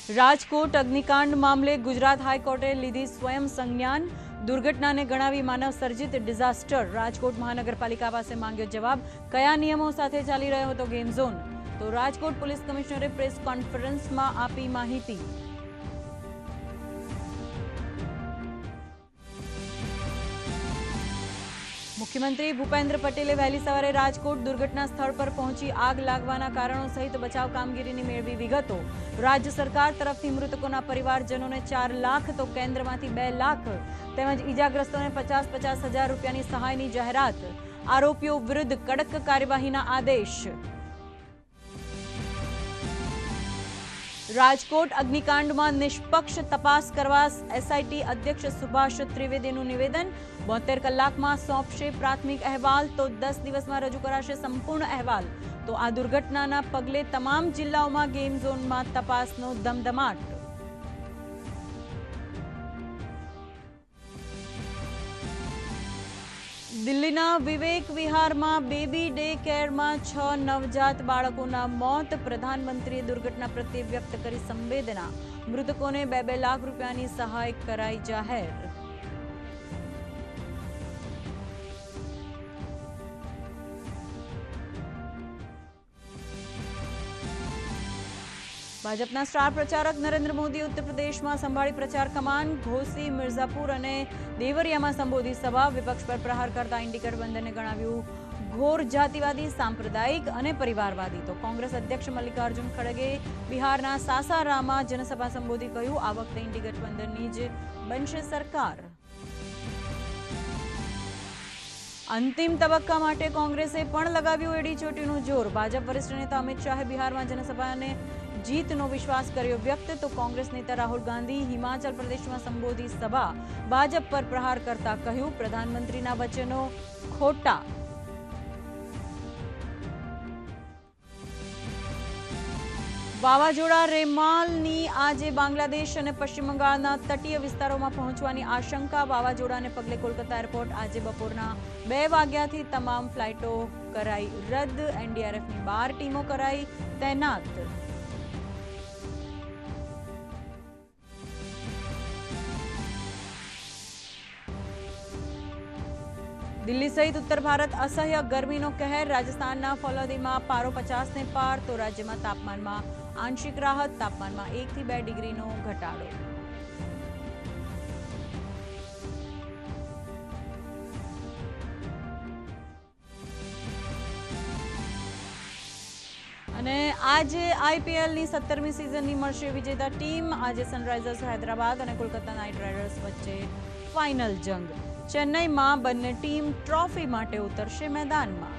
રાજકોટ અગ્નિકાંડ મામલે ગુજરાત હાઈકોર્ટે લીધી સ્વયં સંજ્ઞાન। દુર્ઘટનાને ગણાવી માનવ સર્જિત ડિઝાસ્ટર। રાજકોટ મહાનગરપાલિકા પાસે માંગ્યો જવાબ। કયા નિયમો સાથે ચાલી રહ્યો હતો ગેમ ઝોન? તો રાજકોટ પોલીસ કમિશનરે પ્રેસ કોન્ફરન્સમાં આપી માહિતી। मुख्यमंत्री भूपेन्द्र पटेले वहेली सवारे राजकोट दुर्घटना स्थल पर पहुंची आग लागवाना कारणों सहित बचाव कामगीरीनी मेळवी विगतो। राज्य सरकार तरफथी मृतकोना परिवारजनोने 4 लाख तो केन्द्रमांथी 2 लाख तेमज इजाग्रस्तोने 50-50 हज़ार रूपियानी सहायनी जाहेरात। आरोपीओ विरुद्ध कड़क कार्यवाहीना आदेश। राजकोट अग्निकांड में निष्पक्ष तपास करवा एसआईटी अध्यक्ष सुभाष त्रिवेदीનું निवेदन। 72 કલાકમાં સોંપશે प्राथमिक अहवाल तो 10 દિવસમાં રજૂ કરાશે સંપૂર્ણ अहवाल। तो आ दुर्घटनाના પગલે તમામ જિલ્લાઓમાં ગેમ ઝોનમાં તપાસનો ધમધમાટ। દિલ્હીના વિવેક વિહારમાં બેબી ડે કેરમાં 6 નવજાત બાળકોના મોત। પ્રધાનમંત્રીએ દુર્ઘટના પ્રત્યે વ્યક્ત કરી સંવેદના। મૃતકોને 2-2 લાખ રૂપિયાની સહાય કરાઈ જાહેર। भाजपा स्टार प्रचारक नरेन्द्र मोदी उत्तर प्रदेश में संभाળી प्रचार कमान। घोसी, मिर्जापुर और देवरिया में संबोधी सभा। विपक्ष पर प्रहार करता इंडी गठबंधने गणाव्યું घोर जातिवादी, सांप्रदायिक और परिवारवादी। तो कांग्रेस अध्यक्ष मल्लिकार्जुन खड़गे बिहारना सासाराम में जनसभा संबोधी कह્યું आ वखते इंडी गठबंधननी ज बनशे सरकार। अंतिम तबक्का माटे कांग्रेसे पण लगाव्યું एडीचोटीનું जोर। भाजप वरिष्ठ नेता अमित शाहे बिहार में जनसभा ने जीतनो विश्वास कर्यो व्यक्त। तो कांग्रेस नेता राहुल गांधी हिमाचल प्रदेश में संबोधी सभा। भाजप पर प्रहार करता कह્યું प्रधानमंत्रीना वचनो खोटा। वावाजोड़ा रेमालनी आजे बांग्लादेश और पश्चिम बंगाळना तटीय विस्तारों पहुंचवानी आशंका। वावाजोड़ाने पगले कोलकाता एरपोर्ट आजे बपोरना 2 वाग्याथी तमाम फ्लाइटों कराई रद्द। एनडीआरएफनी 12 टीमों कराई तैनात। दिल्ली सहित उत्तर भारत असह्य गर्मीनो कहर। राजस्थानना फलोदीमां पारो 50 ने पार। तो राज्य में तापमान में आंशिक राहत। तापमान में 1 થી 2 डिग्रीनो घटाडो। અને આજે આઈપીએલની 17મી સિઝનની મળશે વિજેતા ટીમ। આજે સનરાઇઝર્સ હૈદરાબાદ અને કોલકાતા નાઇટ રાઇડર્સ વચ્ચે ફાઇનલ જંગ। ચેન્નઈમાં બંને ટીમ ટ્રોફી માટે ઉતરશે મેદાનમાં।